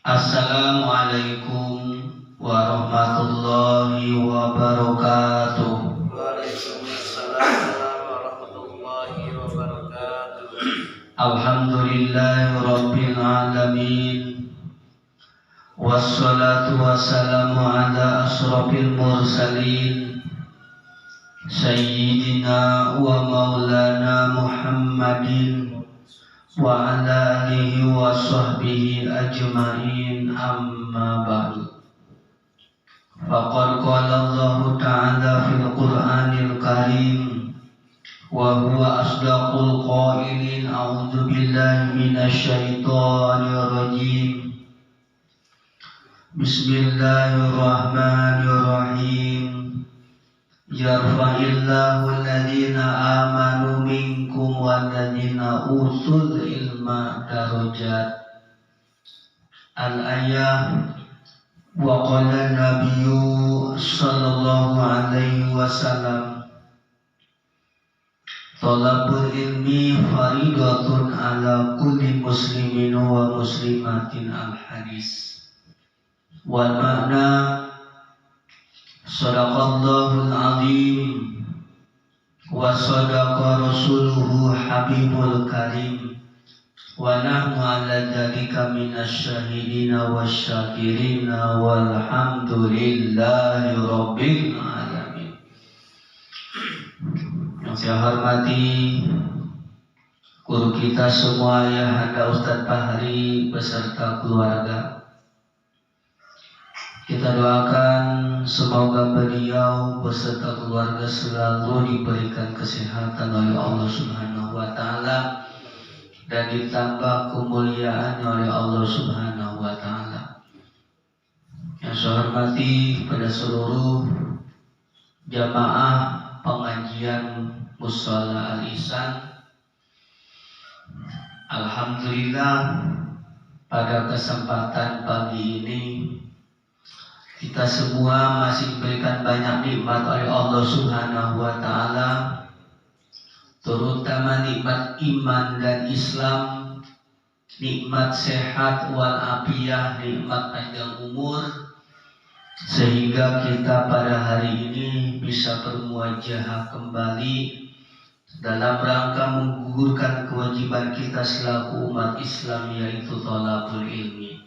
Assalamualaikum warahmatullahi wabarakatuh. Waalaikumsalam warahmatullahi wabarakatuh. Alhamdulillahi rabbil alamin. Wassalatu wassalamu ala asrofil mursalin Sayyidina wa maulana Muhammadin wa ala alihi wa sahbihi ajma'in, amma ba'du. Faqad qala Allah ta'ala fil Qur'anil Karim wa huwa asdaqul qailin. A'udzu billahi minasy syaithanir rajim. Bismillahirrahmanirrahim. Yarfa'illahu alladhina amanu minkum walladhina utul ilma darajat. Al-ayah. Wa qala nabiyyu sallallahu alaihi wasallam, thalabul ilmi faridatun ala kulli muslimin wa muslimatin. Al-hadis. Wal makna, sadaqallahul azim wa sadaqa rasuluhu habibul karim wa nahnu ala dzalika minasy syahidina wasyakirina walhamdulillahi rabbil alamin. Yang saya hormati guru kita semua, Ayahanda Ustadz Fahri beserta keluarga. Kita doakan semoga beliau beserta keluarga selalu diberikan kesehatan oleh Allah Subhanahu wa Ta'ala dan ditambah kemuliaan oleh Allah Subhanahu wa Ta'ala. Yang saya hormati pada seluruh jamaah pengajian Mushola Al-Ihsan, alhamdulillah pada kesempatan pagi ini kita semua masih diberikan banyak nikmat oleh Allah Subhanahu wa Ta'ala, terutama nikmat iman dan Islam, nikmat sehat wal afiyah, nikmat panjang umur, sehingga kita pada hari ini bisa bermuajahah kembali dalam rangka menggugurkan kewajiban kita selaku umat Islam, yaitu thalabul ilmi.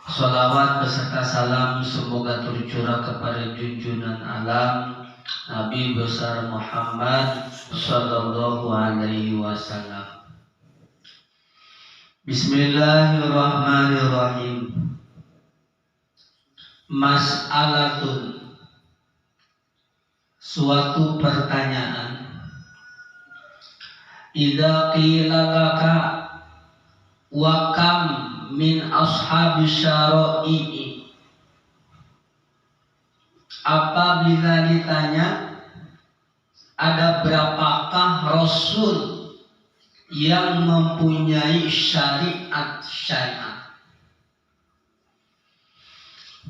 Salawat beserta salam semoga tercurah kepada junjungan alam Nabi besar Muhammad sallallahu alaihi wasallam. Bismillahirrahmanirrahim. Mas'alatun, suatu pertanyaan. Idza qila laka wa kam min ashabi syara'i, apabila ditanya ada berapakah Rasul yang mempunyai syariat,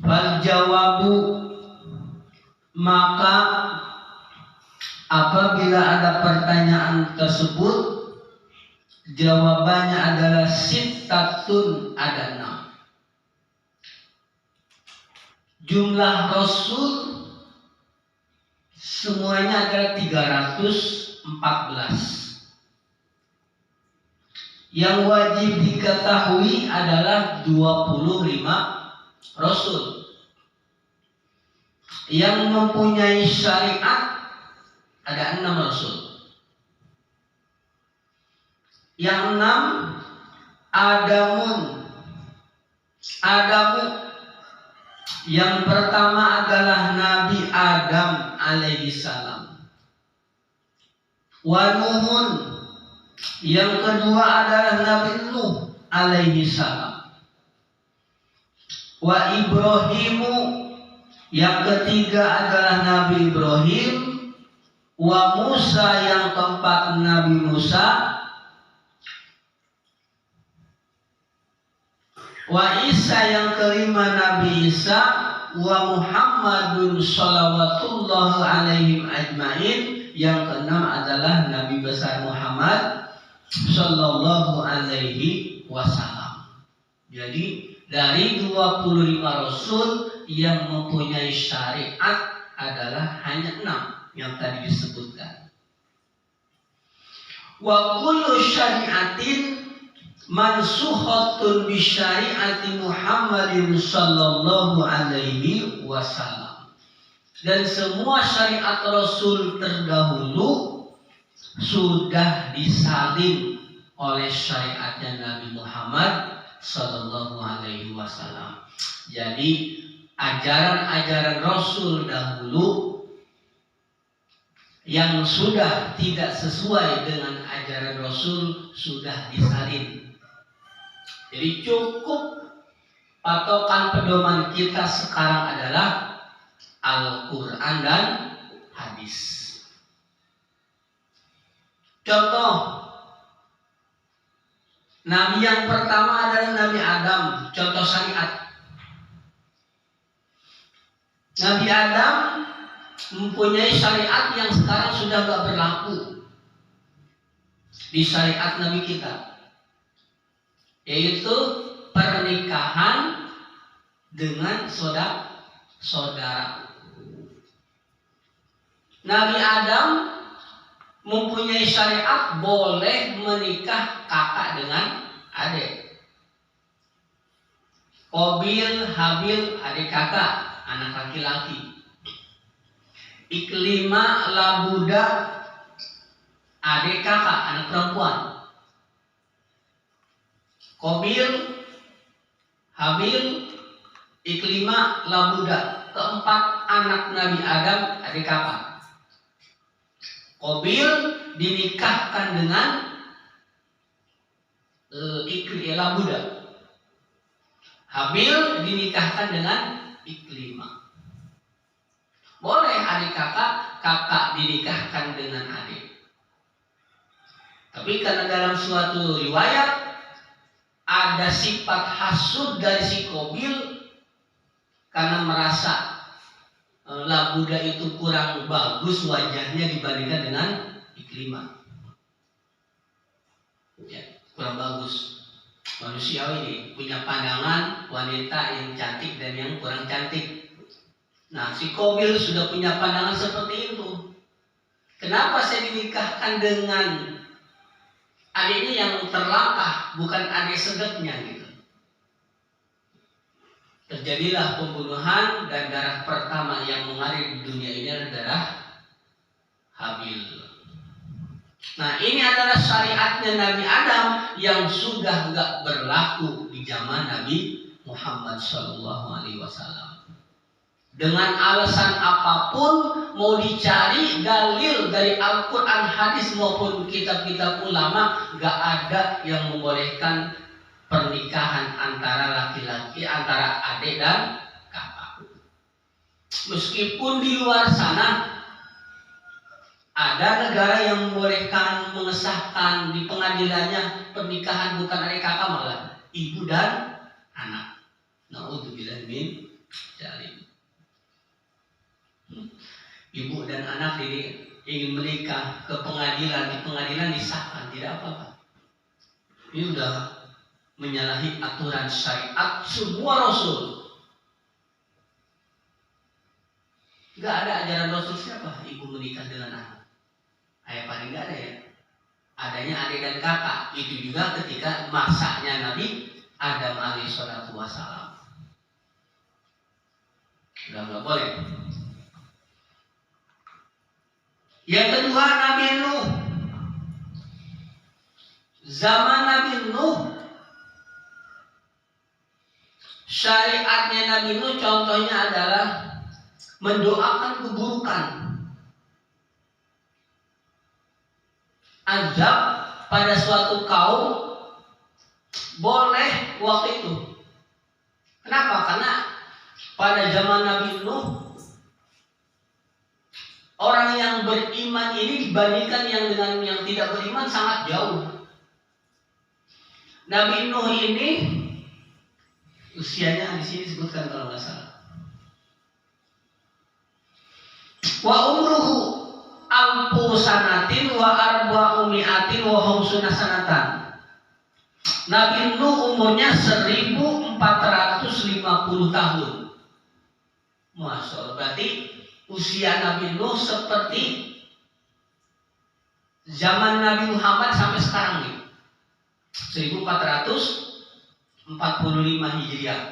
fal jawabu, maka apabila ada pertanyaan tersebut, jawabannya adalah sittatun, ada 6. Jumlah Rasul semuanya adalah 314. Yang wajib diketahui adalah 25 Rasul. Yang mempunyai syariat ada 6 Rasul. Yang 6, Adamu. Yang pertama adalah Nabi Adam alaihi salam. Wa Nuhun. Yang kedua adalah Nabi Nuh alaihi salam. Wa Ibrahimu. Yang ketiga adalah Nabi Ibrahim. Wa Musa, yang keempat Nabi Musa. Wa Isa, yang kelima Nabi Isa. Wa Muhammadun shalawatullah alaihim ajmain. Yang keenam adalah Nabi besar Muhammad sallallahu alaihi wasallam. Jadi dari 25 rasul yang mempunyai syariat adalah hanya 6 yang tadi disebutkan. Wa kullu syari'atin mansukhatun bi syari'ati Muhammadin sallallahu alaihi wasallam. Dan semua syariat Rasul terdahulu sudah disalin oleh syariatnya Nabi Muhammad sallallahu alaihi wasallam. Jadi ajaran-ajaran Rasul dahulu yang sudah tidak sesuai dengan ajaran Rasul sudah disalin. Jadi cukup patokan pedoman kita sekarang adalah Al-Quran dan hadis. Contoh, Nabi yang pertama adalah Nabi Adam. Contoh syariat, Nabi Adam mempunyai syariat yang sekarang sudah tidak berlaku di syariat Nabi kita, yaitu pernikahan dengan saudara. Nabi Adam mempunyai syariat boleh menikah kakak dengan adik. Qabil, Habil, adik kakak, anak laki-laki. Iklima, Labuda, adik kakak, anak perempuan. Qabil, Habil, Iklima, Labuda, keempat anak Nabi Adam, adik kakak. Qabil dinikahkan dengan Labuda. Habil dinikahkan dengan Iklima. Boleh adik kakak dinikahkan dengan adik. Tapi karena dalam suatu riwayat ada sifat hasud dari si Qabil karena merasa Labuda itu kurang bagus wajahnya dibandingkan dengan Iklimah. Ya, kurang bagus. Manusia ini punya pandangan wanita yang cantik dan yang kurang cantik. Nah, si Qabil sudah punya pandangan seperti itu. Kenapa saya dinikahkan dengan adiknya yang terlangkah, bukan adik sedeknya gitu. Terjadilah pembunuhan dan darah pertama yang mengalir di dunia ini adalah darah Habil. Nah, ini adalah syariatnya Nabi Adam yang sudah enggak berlaku di zaman Nabi Muhammad SAW. Dengan alasan apapun mau dicari dalil dari Al-Quran, hadis maupun kitab-kitab ulama, enggak ada yang membolehkan pernikahan antara laki-laki, antara adik dan kakak. Meskipun di luar sana ada negara yang membolehkan, mengesahkan di pengadilannya pernikahan bukan adik kakak, malah ibu dan anak. Na'udzubillah min dzalik. Ibu dan anak ini ingin menikah ke pengadilan, di pengadilan disahkan, tidak apa-apa. Ini sudah menyalahi aturan syariat semua Rasul. Gak ada ajaran Rasul siapa ibu menikah dengan anak. Ayah paling gak ada ya. Adanya adik dan kakak. Itu juga ketika masanya Nabi Adam alaihissalatu wassalam. Udah gak boleh. Yang kedua, Nabi Nuh. Zaman Nabi Nuh, syariatnya Nabi Nuh contohnya adalah mendoakan keburukan, azab pada suatu kaum boleh waktu itu. Kenapa? Karena pada zaman Nabi Nuh orang yang beriman ini dibandingkan yang dengan yang tidak beriman sangat jauh. Nabi Nuh ini usianya di sini disebutkan kalau nggak salah. Wa umruhu alfu sanatin wa arba'u mi'atin wa khamsuna sanatan. Nabi Nuh umurnya 1450 tahun. Masya Allah, berarti usia Nabi Nuh seperti zaman Nabi Muhammad sampai sekarang nih. 1445 Hijriah.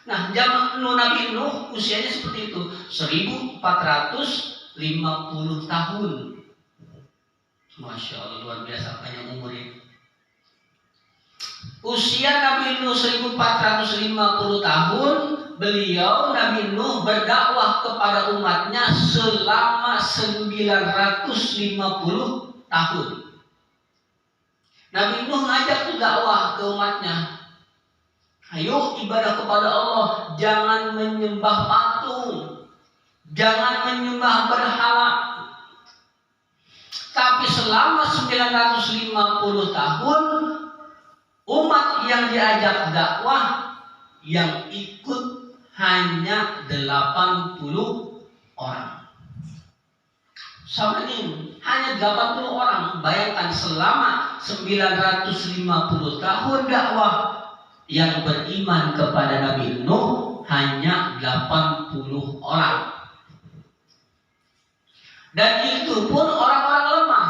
Nah, zaman Nabi Nuh usianya seperti itu, 1450 tahun. Masya Allah, luar biasa panjang umurnya. Usia Nabi Nuh 1450 tahun, beliau Nabi Nuh berdakwah kepada umatnya selama 950 tahun. Nabi Nuh ngajak dakwah ke umatnya. Ayo ibadah kepada Allah, jangan menyembah patung, jangan menyembah berhala. Tapi selama 950 tahun, umat yang diajak dakwah yang ikut hanya 80 orang. Sama ini, hanya 80 orang. Bayangkan selama 950 tahun dakwah, yang beriman kepada Nabi Nuh hanya 80 orang. Dan itu pun orang-orang lemah,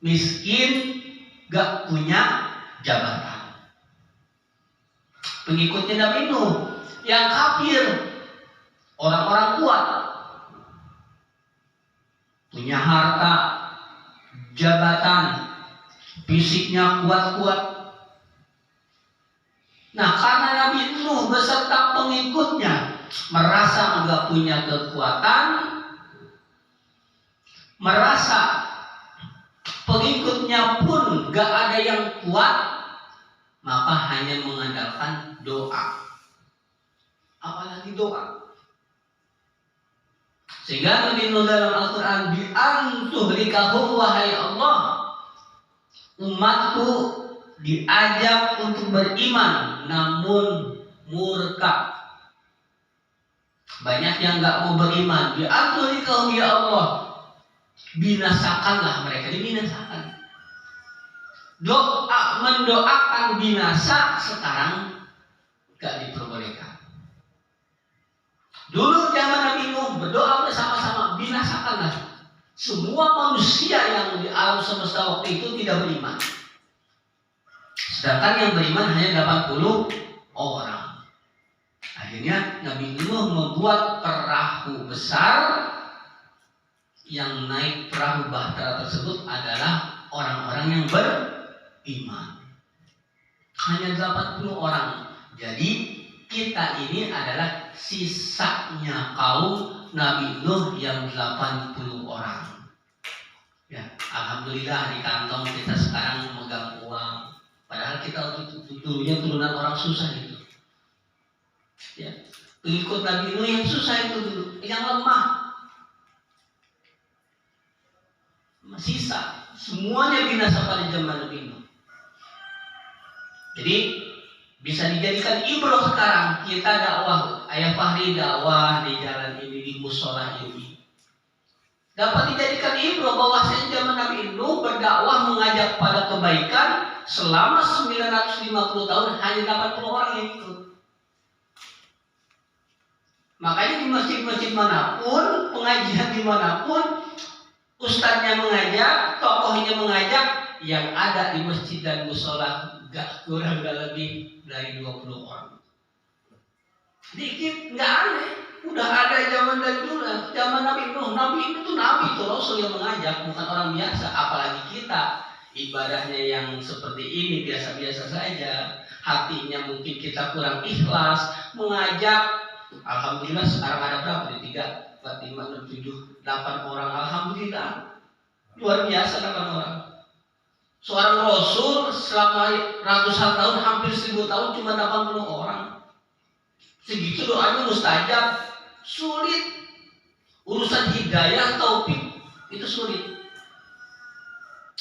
miskin, gak punya jabatan. Pengikutnya Nabi Nuh yang kafir, orang-orang kuat, punya harta, jabatan, fisiknya kuat-kuat. Nah, karena Nabi Nuh beserta pengikutnya merasa enggak punya kekuatan, merasa pengikutnya pun gak ada yang kuat, maka hanya mengandalkan doa. Apalagi doa. Sehingga Nabi Nuh dalam Al-Quran, bi antuhrikahum wahai Allah, umatku diajak untuk beriman namun murka. Banyak yang gak mau beriman. Bi antuhrikahum ya Allah, binasakanlah mereka, dibinasakan. Doa mendoakan binasa sekarang gak diperbolehkan. Dulu zaman Nabi Nuh berdoa bersama-sama, binasakanlah semua manusia yang di alam semesta waktu itu tidak beriman. Sedangkan yang beriman hanya 80 orang. Akhirnya Nabi Nuh membuat perahu besar. Yang naik perahu bahtera tersebut adalah orang-orang yang beriman. Hanya 80 orang. Jadi kita ini adalah sisanya kaum Nabi Nuh yang 80 orang. Ya, alhamdulillah di kantong kita sekarang memegang uang. Padahal kita dulunya turunan orang susah itu. Ya, pengikut Nabi Nuh yang susah itu dulu, yang lemah. Sisa, semuanya binasa pada zaman Nabi Nuh. Jadi bisa dijadikan ibrah sekarang kita dakwah, Ayah Fahri dakwah di jalan ini, di musola ini. Dapat dijadikan ibrah bahwasanya zaman Nabi Nuh berdakwah mengajak pada kebaikan selama 950 tahun hanya 80 orang yang ikut. Makanya di masjid-masjid manapun, pengajian dimanapun, ustadznya mengajak, tokohnya mengajak, yang ada di masjid dan musola gak kurang gak lebih dari 20 orang. Dikit, gak aneh. Udah ada zaman dari dulu, zaman Nabi Nuh. Nabi itu Nabi, itu Rasul yang mengajak, bukan orang biasa. Apalagi kita, ibadahnya yang seperti ini biasa-biasa saja. Hatinya mungkin kita kurang ikhlas, mengajak. Alhamdulillah sekarang ada berapa? Di 3, 4, 5, 6, 7, 8 orang. Alhamdulillah. Luar biasa 8 orang. Seorang Rasul selama ratusan tahun, hampir 1000 tahun cuma 80 orang. Segitu doanya mustajab. Sulit. Urusan hidayah, taufik itu sulit.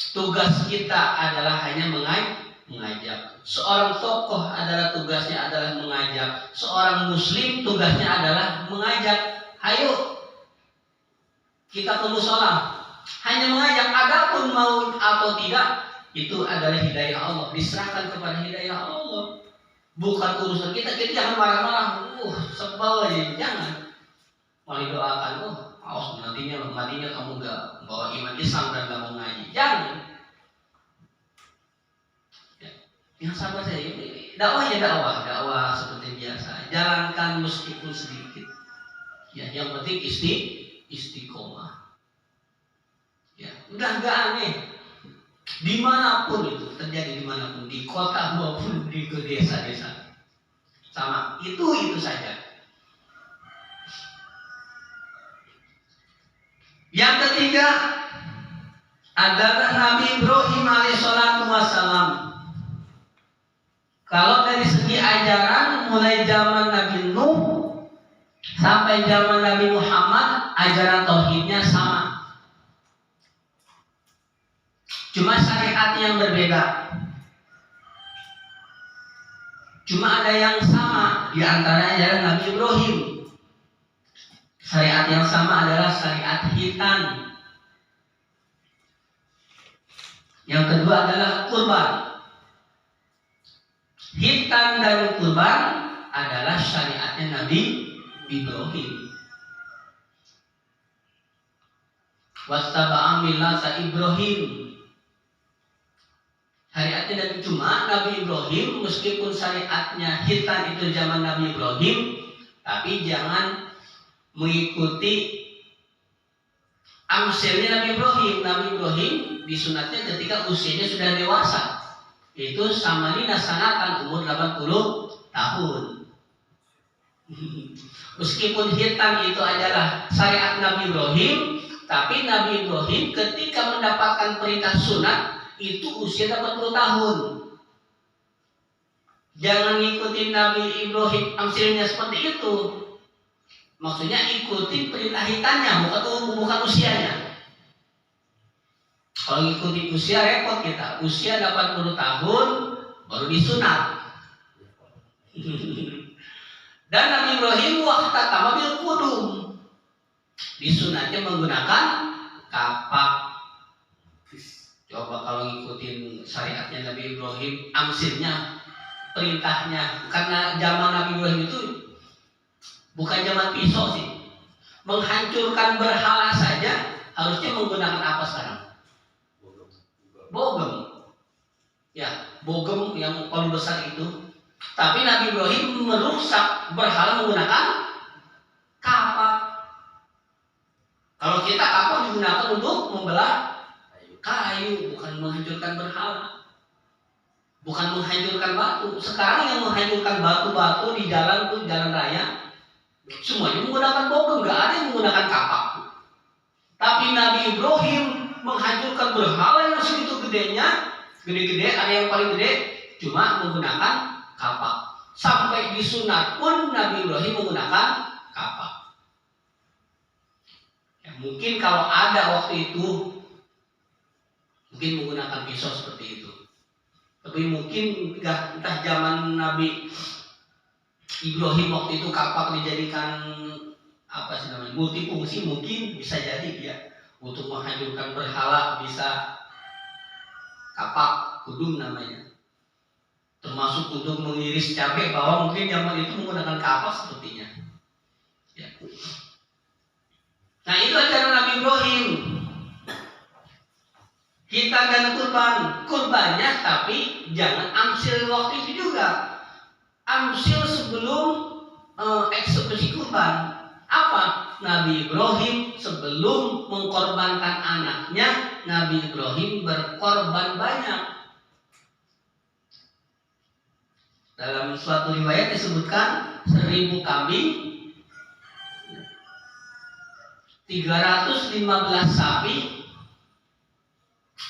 Tugas kita adalah hanya mengajak. Seorang tokoh adalah tugasnya adalah mengajak. Seorang muslim tugasnya adalah mengajak. Ayo kita ke musola, hanya mengajak. Adapun mau atau tidak itu adalah hidayah Allah, diserahkan kepada hidayah Allah, bukan urusan kita. Kita jangan marah-marah, sebel aja, jangan. Malah doakan, awas nantinya matinya kamu nggak bawa iman Islam dan nggak mau ngaji, jangan. Yang sabar saja, dakwahnya dakwah seperti biasa, jalankan meskipun sedikit. Ya, yang penting istiqomah. Ya, udah nggak aneh. Dimanapun itu terjadi, dimanapun, di kota maupun di desa-desa, sama itu saja. Yang ketiga adalah Nabi Ibrahim alaihissalatu wassalam. Kalau dari segi ajaran, mulai zaman Nabi Nuh sampai zaman Nabi Muhammad, ajaran tauhidnya sama. Cuma syariatnya yang berbeda. Cuma ada yang sama, di antaranya adalah Nabi Ibrahim. Syariat yang sama adalah syariat khitan. Yang kedua adalah kurban. Khitan dan kurban adalah syariatnya Nabi Ibrahim. Wattaba'a millata Ibrahim. Syariatnya Nabi, cuma Nabi Ibrahim meskipun syariatnya khitan itu zaman Nabi Ibrahim, tapi jangan mengikuti amsilnya Nabi Ibrahim. Nabi Ibrahim disunatnya ketika usianya sudah dewasa, yaitu samanina sanatan, umur 80 tahun. Meskipun khitan itu adalah syariat Nabi Ibrahim, tapi Nabi Ibrahim ketika mendapatkan perintah sunat itu usia 80 tahun. Jangan ngikutin Nabi Ibrahim amsilnya seperti itu. Maksudnya ikuti perintah hitannya, bukan usianya. Kalau ngikutin usia repot kita. Usia 80 tahun baru disunat. Dan Nabi Ibrahim waqtatama bil qudum. Disunatnya menggunakan kapak. Coba kalau ngikutin syariatnya Nabi Ibrahim, amsilnya, perintahnya, karena zaman Nabi Ibrahim itu bukan zaman pisau sih. Menghancurkan berhala saja harusnya menggunakan apa sekarang? Bogem. Ya, bogem yang paling besar itu. Tapi Nabi Ibrahim merusak berhala menggunakan kapak. Kalau kita kapak digunakan untuk membelah kayu, bukan menghancurkan berhala, bukan menghancurkan batu. Sekarang yang menghancurkan batu-batu di jalan tuh, jalan raya, semuanya menggunakan bogem, nggak ada yang menggunakan kapak. Tapi Nabi Ibrahim menghancurkan berhala yang segitu gedenya, gede-gede, ada yang paling gede, cuma menggunakan kapak. Sampai disunat pun Nabi Ibrahim menggunakan kapak. Ya, mungkin kalau ada waktu itu, mungkin menggunakan pisau seperti itu. Tapi mungkin entah zaman Nabi Ibrahim waktu itu kapak dijadikan apa sih namanya, multifungsi, mungkin bisa jadi ya, untuk menghancurkan berhala bisa kapak kudum namanya, termasuk untuk mengiris cabai bawang, mungkin zaman itu menggunakan kapak sepertinya ya. Nah itu ajaran Nabi Ibrahim. Kita dan kurbannya, tapi jangan amsil waktu itu juga. Amsil sebelum eksekusi kurban. Apa? Nabi Ibrahim sebelum mengkorbankan anaknya, Nabi Ibrahim berkorban banyak. Dalam suatu riwayat disebutkan 1000 kambing, 315 sapi,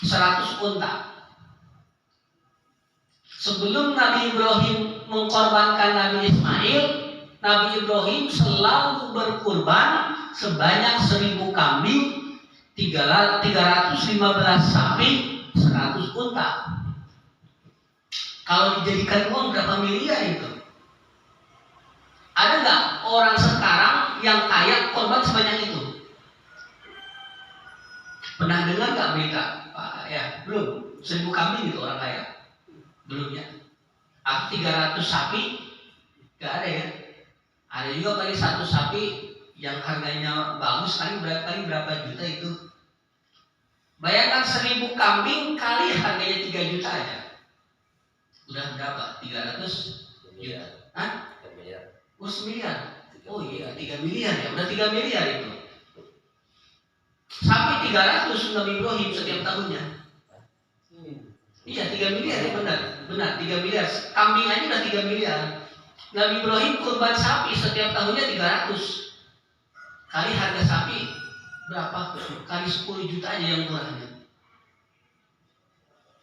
100 unta. Sebelum Nabi Ibrahim mengkorbankan Nabi Ismail, Nabi Ibrahim selalu berkurban sebanyak 1000 kambing, 315 sapi, 100 unta. Kalau dijadikan uang berapa miliar itu? Ada nggak orang sekarang yang kaya korban sebanyak itu? Pernah dengar nggak berita? Pak ya? Belum. 1000 kambing itu orang kaya. Belum ya. Atau 300 sapi nggak ada ya. Ada juga paling satu sapi yang harganya bagus kali berapa juta itu. Bayangkan 1000 kambing kali harganya 3 juta aja. Udah berapa? 300 juta. Hah? 1 miliar. Oh iya, 3 miliar ya. Udah 3 miliar itu. Sapi 300 Nabi Ibrahim setiap tahunnya. Iya 3 miliar ya benar 3 miliar. Kambing aja udah 3 miliar. Nabi Ibrahim kurban sapi setiap tahunnya 300. Kali harga sapi berapa? Kali 10 juta aja yang murahnya.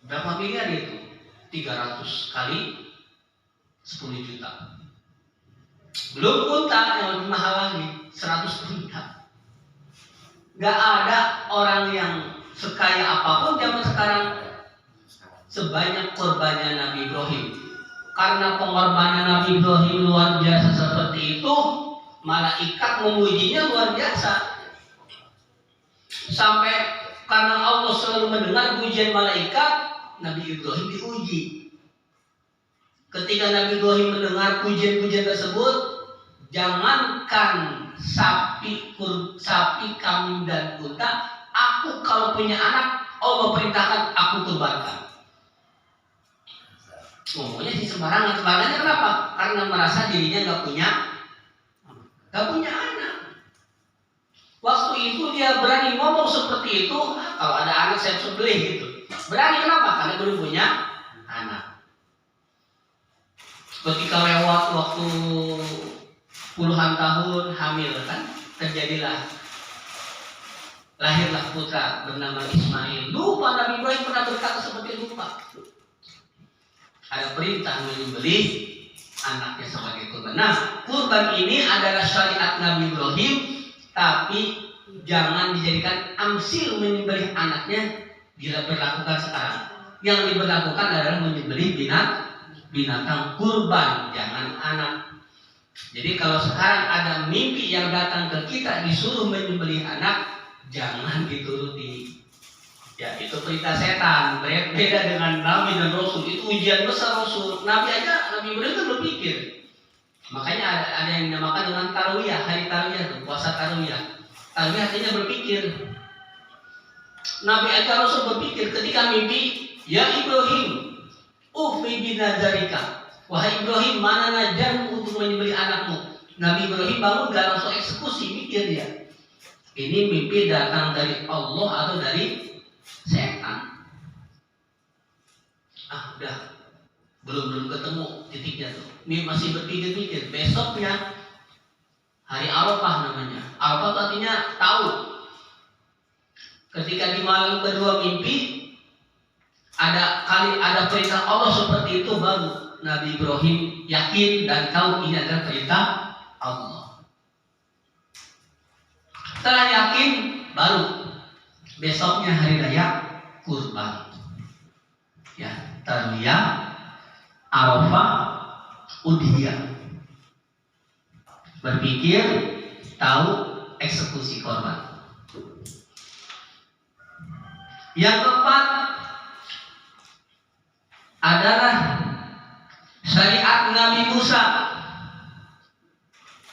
Berapa miliar itu? 300 kali 10 juta. Belum unta yang lebih mahal lagi 100 unta. Gak ada orang yang sekaya apapun zaman sekarang sebanyak korbannya Nabi Ibrahim. Karena pengorbanan Nabi Ibrahim luar biasa seperti itu, malaikat memujinya luar biasa. Sampai karena Allah selalu mendengar pujian malaikat, Nabi Ibrahim diuji. Ketika Nabi Ibrahim mendengar pujian-pujian tersebut, jangankan sapi, kambing dan unta, aku kalau punya anak, Allah perintahkan aku kurbankan. Ngomongnya sih sembarangan. Sembarangannya kenapa? Karena merasa dirinya nggak punya anak. Waktu itu dia berani ngomong seperti itu. Kalau ada anak saya sembelih gitu. Berani kenapa? Karena belum punya anak. Ketika lewat waktu puluhan tahun hamil kan, lahirlah putra bernama Ismail. Lupa Nabi Ibrahim pernah berkata seperti lupa. Ada perintah menyembelih anaknya sebagai kurban. Nah, kurban ini adalah syariat Nabi Ibrahim, tapi jangan dijadikan amsil menyembelih anaknya bila berlakukan sekarang. Yang diberlakukan adalah menyembelih binatang kurban, jangan anak. Jadi kalau sekarang ada mimpi yang datang ke kita disuruh menyembelih anak, jangan dituruti. Ya itu perintah setan. Beda dengan Nabi dan Rasul. Itu ujian besar Rasul. Nabi Ibrahim itu berpikir. Makanya ada yang dinamakan dengan tarwiyah, hari tarwiyah, puasa tarwiyah. Tarwiyah artinya berpikir. Nabi aja Rasul berpikir ketika mimpi, ya Ibrahim, ufi binadzarika. Wahai Ibrahim, mana najarmu untuk menyembelih anakmu? Nabi Ibrahim bangun gak langsung eksekusi, mikir dia. Ini mimpi datang dari Allah atau dari setan? Udah belum ketemu titiknya tuh. Ini masih berpikir-pikir. Besoknya hari Arafah namanya. Arafah itu artinya tahu. Ketika di malam kedua mimpi ada perintah Allah seperti itu, baru Nabi Ibrahim yakin dan tahu ini adalah perintah Allah. Setelah yakin, baru besoknya hari raya kurban. Ya, tarwiyah, Arafah, Udhiyah. Berpikir, tahu, eksekusi korban. Yang keempat adalah syariat Nabi Musa.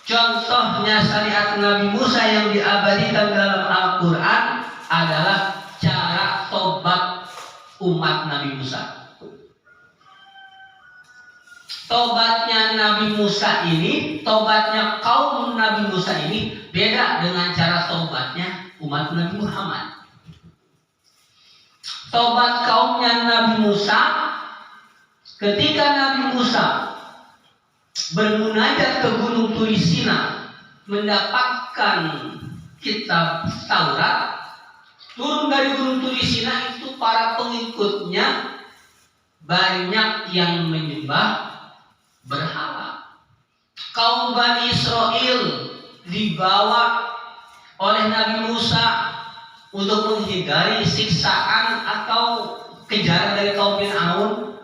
Contohnya syariat Nabi Musa yang diabadikan dalam Al-Quran adalah cara tobat umat Nabi Musa. Tobatnya Nabi Musa ini, tobatnya kaum Nabi Musa ini beda dengan cara tobatnya umat Nabi Muhammad. Tobat kaumnya Nabi Musa, ketika Nabi Musa bermunajat ke Gunung Turisina mendapatkan kitab Taurat, turun dari Gunung Turisina itu para pengikutnya banyak yang menyembah berhala. Kaum Bani Israel dibawa oleh Nabi Musa untuk menghindari siksaan atau kejaran dari kaum Fir'aun,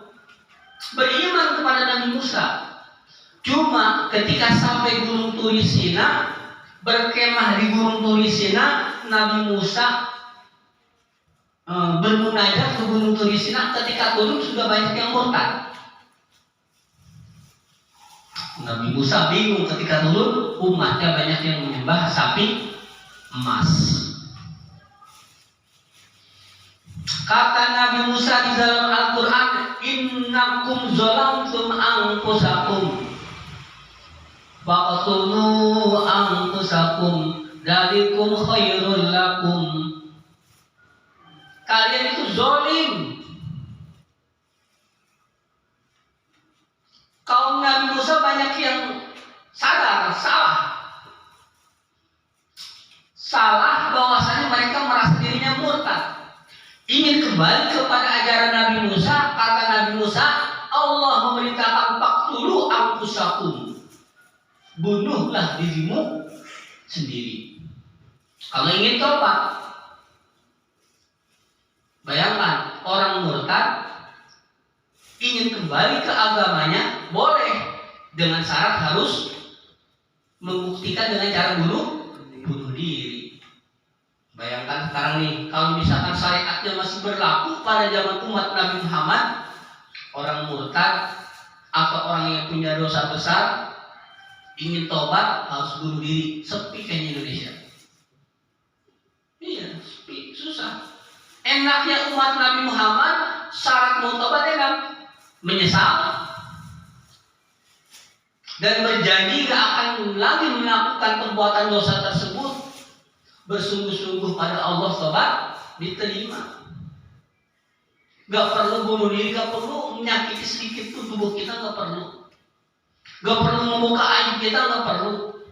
beriman kepada Nabi Musa. Cuma ketika sampai Gunung Turisina, berkemah di Gunung Turisina, Nabi Musa bermunajat ke Gunung Turisina. Ketika turun sudah banyak yang murtad. Nabi Musa bingung ketika turun, umatnya banyak yang menyembah sapi emas. Kata Nabi Musa di dalam Al-Quran, innakum zalamtum anfusakum faqtulu anfusakum dzalikum khairul lakum. Kalian itu zalim. Kaum Nabi Musa banyak yang sadar salah bahwasanya mereka merasa dirinya murtad, ingin kembali kepada ajaran Nabi Musa. Kata Nabi Musa, Allah memerintahkan faqtulu anfusakum, bunuhlah dirimu sendiri kalau ingin tobat. Bayangkan orang murtad ingin kembali ke agamanya, boleh dengan syarat harus membuktikan dengan cara bunuh diri. Bayangkan sekarang nih, kalau misalkan syariatnya masih berlaku pada zaman umat Nabi Muhammad, orang murtad atau orang yang punya dosa besar ingin tobat harus bunuh diri. Sepi kayaknya Indonesia. Iya, sepi, susah. Enaknya umat Nabi Muhammad, syarat mau tobat enak, menyesal dan berjanji gak akan lagi melakukan perbuatan dosa tersebut, bersungguh-sungguh pada Allah, tobat diterima. Gak perlu bunuh diri, gak perlu menyakiti sedikit pun tubuh kita, gak perlu membuka aib kita, gak perlu.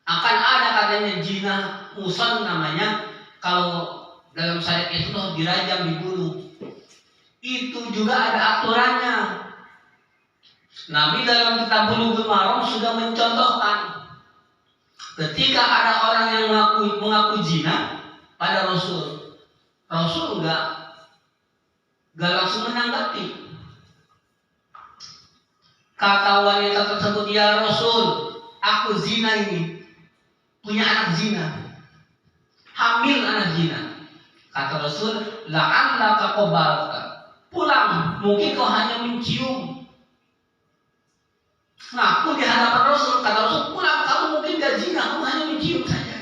Akan ada katanya zina muson namanya, kalau dalam syariat itu dirajam, dibunuh. Itu juga ada aturannya. Nabi dalam kitab Bulughul Maram sudah mencontohkan ketika ada orang yang mengaku zina pada Rasul enggak langsung menanggapi. Kata wanita tersebut, ya Rasul, aku zina ini, punya anak zina, hamil anak zina. Kata Rasul, la'allaka qabalta, pulang, mungkin kau hanya mencium. Ngaku di hadapan Rasul. Kata Rasul, pulang, kamu mungkin gak zina, kamu hanya mencium saja.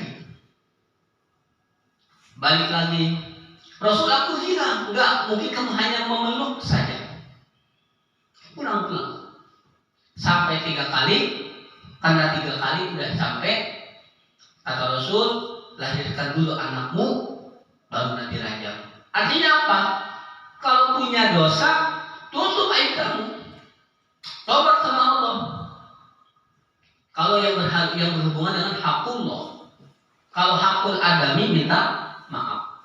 Balik lagi, Rasul, aku zina. Enggak, mungkin kamu hanya memeluk saja. Pulang. Sampai 3 kali. Karena 3 kali udah sampai, kata Rasul, lahirkan dulu anakmu, baru nanti rajam. Artinya apa? Kalau punya dosa, tutup aib kamu, tobat sama Allah. Kalau yang berhubungan dengan hakullah, kalau hakul adami minta maaf.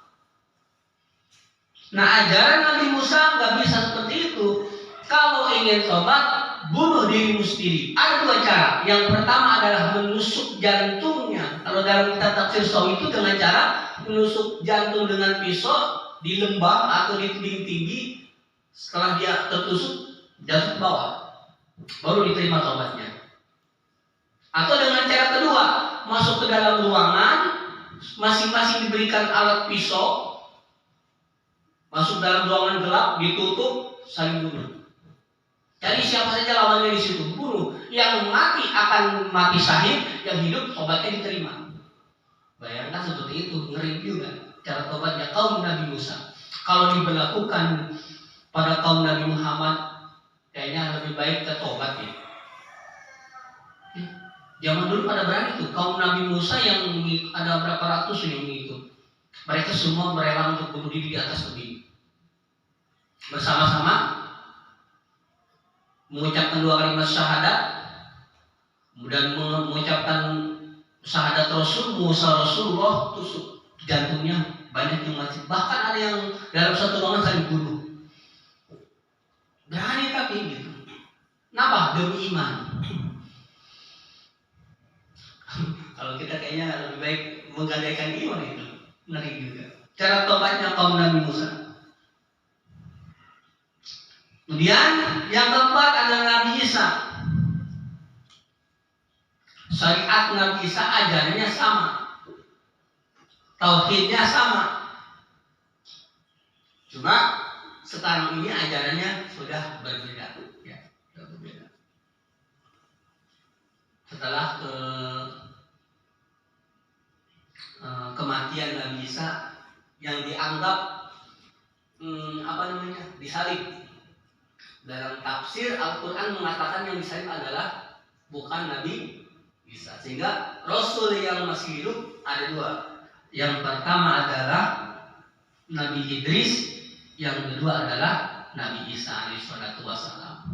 Nah, ajaran Nabi Musa nggak bisa seperti itu. Kalau ingin tobat, bunuh dirimu sendiri. Ada 2 cara. Yang pertama adalah menusuk jantungnya. Kalau dalam kitab tafsir Sawi itu dengan cara menusuk jantung dengan pisau di lembah atau di tebing tinggi. Setelah dia tertusuk, jatuh ke bawah, baru diterima tobatnya. Atau dengan cara kedua, masuk ke dalam ruangan, masing-masing diberikan alat pisau, masuk dalam ruangan gelap, ditutup, saling bunuh. Jadi siapa saja lawannya di situ, bunuh. Yang mati akan mati syahid, yang hidup tobatnya diterima. Bayangkan seperti itu, ngeri juga cara tobatnya kaum Nabi Musa. Kalau diberlakukan pada kaum Nabi Muhammad, kayaknya lebih baik ke tobat ya. Zaman dulu pada berani tuh, kaum Nabi Musa yang ada berapa ratus yang mengikut. Mereka semua merela untuk bunuh diri di atas tebing. Bersama-sama mengucapkan 2 kalimat syahadat dan mengucapkan syahadat Rasul, Musa Rasulullah, tusuk jantungnya, banyak yang mati. Bahkan ada yang dalam satu ruangan saling bunuh. Berani tapi gitu. Kenapa? Demi iman. Kalau kita kayaknya lebih baik menggadaikan iman itu. Ngeri juga. Cara tobatnya kaum Nabi Musa. Kemudian yang keempat adalah Nabi Isa. Syariat Nabi Isa ajarannya sama, tauhidnya sama. Cuma sekarang ini ajarannya sudah berbeda, ya, sudah berbeda. Setelah kematian Nabi Isa yang dianggap disalib. Dalam tafsir Al-Quran mengatakan yang disalib adalah bukan Nabi Isa. Sehingga Rasul yang masih hidup ada dua. Yang pertama adalah Nabi Idris, yang kedua adalah Nabi Isa alaihissalatu wassalam.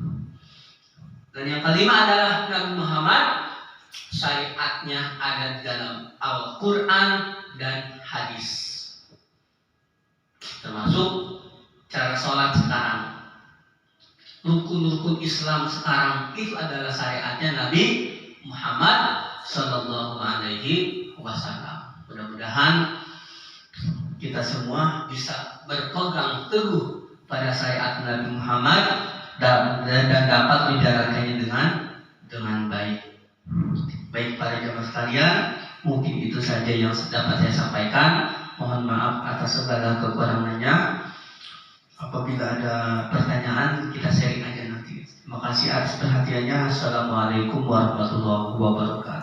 Dan yang kelima adalah Nabi Muhammad, syariatnya ada di dalam Al-Quran dan hadis. Termasuk cara sholat sekarang, rukun-rukun Islam sekarang itu adalah syariatnya Nabi Muhammad Sallallahu Alaihi Wasallam. Mudah-mudahan kita semua bisa berpegang teguh pada syariat Nabi Muhammad dan dapat menjalankannya dengan baik. Baik para jamaah sekalian, mungkin itu saja yang dapat saya sampaikan. Mohon maaf atas segala kekurangannya. Apabila ada pertanyaan, kita sharing aja nanti. Terima kasih atas perhatiannya. Assalamualaikum warahmatullahi wabarakatuh.